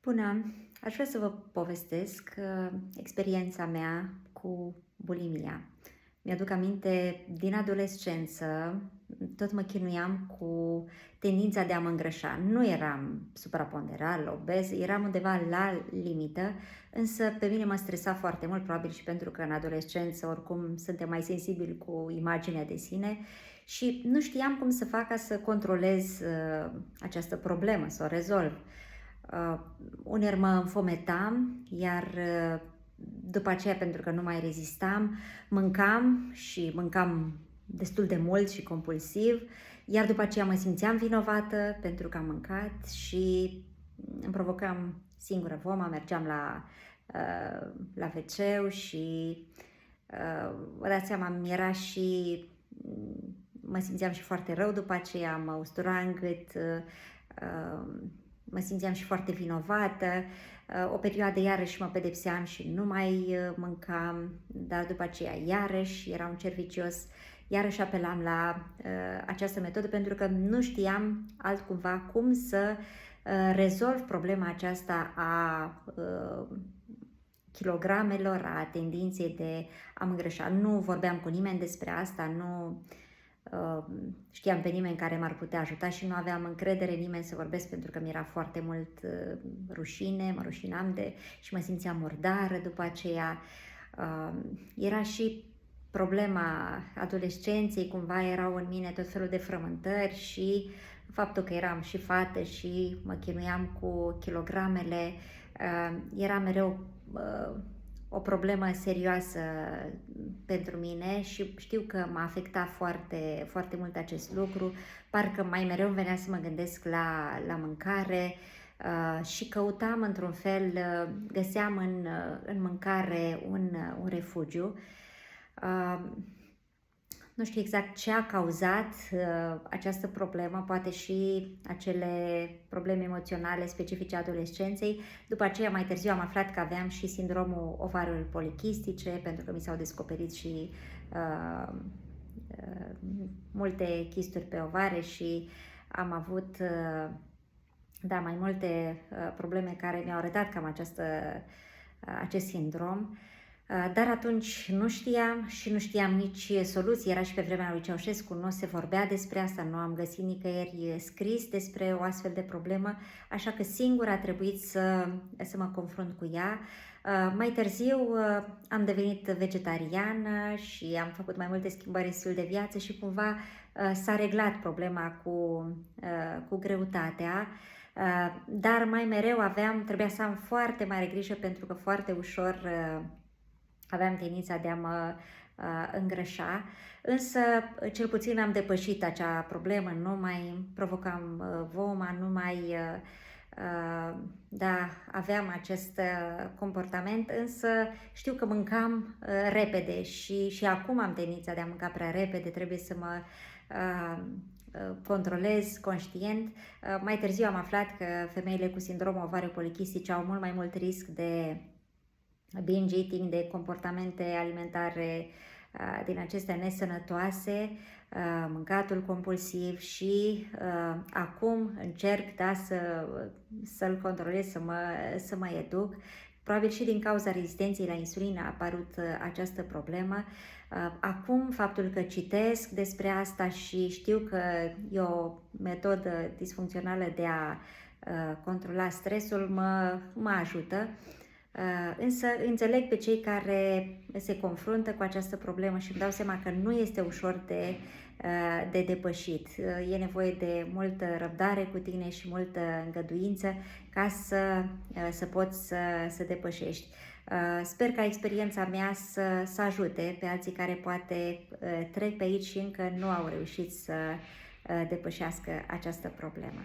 Bună! Aș vrea să vă povestesc experiența mea cu bulimia. Mi-aduc aminte, din adolescență, tot mă chinuiam cu tendința de a mă îngrășa. Nu eram supraponderal, obez, eram undeva la limită, însă pe mine mă stresa foarte mult, probabil și pentru că în adolescență oricum suntem mai sensibili cu imaginea de sine și nu știam cum să fac ca să controlez această problemă, să o rezolv. Uneori mă înfometam, iar după aceea, pentru că nu mai rezistam, mâncam și mâncam destul de mult și compulsiv, iar după aceea mă simțeam vinovată pentru că am mâncat și îmi provocam singură voma, mergeam la WC și vă dați seama, mi-era și mă simțeam și foarte rău după aceea, mă ustura în gât, mă simțeam și foarte vinovată. O perioadă iarăși mă pedepseam și nu mai mâncam, dar după aceea iarăși era un cerc vicios, iarăși apelam la această metodă pentru că nu știam altcumva cum să rezolv problema aceasta a kilogramelor, a tendinței de a mă îngrășa. Nu vorbeam cu nimeni despre asta, nu știam pe nimeni care m-ar putea ajuta și nu aveam încredere în nimeni să vorbesc pentru că mi-era foarte mult rușine, mă rușinam și mă simțeam murdară după aceea. Era și problema adolescenței, cumva erau în mine tot felul de frământări și faptul că eram și fată și mă chinuiam cu kilogramele, era mereu o problemă serioasă pentru mine și știu că m-a afectat foarte, foarte mult acest lucru. Parcă mai mereu îmi venea să mă gândesc la mâncare și căutam într-un fel, găseam în mâncare un refugiu. Nu știu exact ce a cauzat această problemă, poate și acele probleme emoționale specifice adolescenței. După aceea, mai târziu, am aflat că aveam și sindromul ovariului polichistice, pentru că mi s-au descoperit și multe chisturi pe ovare și am avut mai multe probleme care mi-au arătat că am acest sindrom. Dar atunci nu știam și nu știam nici soluții. Era și pe vremea lui Ceaușescu, nu se vorbea despre asta, nu am găsit nicăieri scris despre o astfel de problemă, așa că singur a trebuit să mă confrunt cu ea. Mai târziu am devenit vegetariană și am făcut mai multe schimbări în stil de viață și cumva s-a reglat problema cu greutatea. Dar mai mereu trebuia să am foarte mare grijă pentru că foarte ușor aveam tendința de a mă îngrășa, însă cel puțin am depășit acea problemă, nu mai provocam voma, nu mai aveam acest comportament, însă știu că mâncam repede și acum am tendința de a mânca prea repede, trebuie să mă controlez conștient. Mai târziu am aflat că femeile cu sindromul ovariu polichistice au mult mai mult risc de binge eating, de comportamente alimentare din acestea nesănătoase, mâncatul compulsiv și acum încerc să-l controlez, să mă educ. Probabil și din cauza rezistenței la insulină a apărut această problemă. Acum, faptul că citesc despre asta și știu că e o metodă disfuncțională de a controla stresul mă ajută. Însă înțeleg pe cei care se confruntă cu această problemă și îmi dau seama că nu este ușor de depășit. E nevoie de multă răbdare cu tine și multă îngăduință ca să poți să depășești. Sper ca experiența mea să ajute pe alții care poate trec pe aici și încă nu au reușit să depășească această problemă.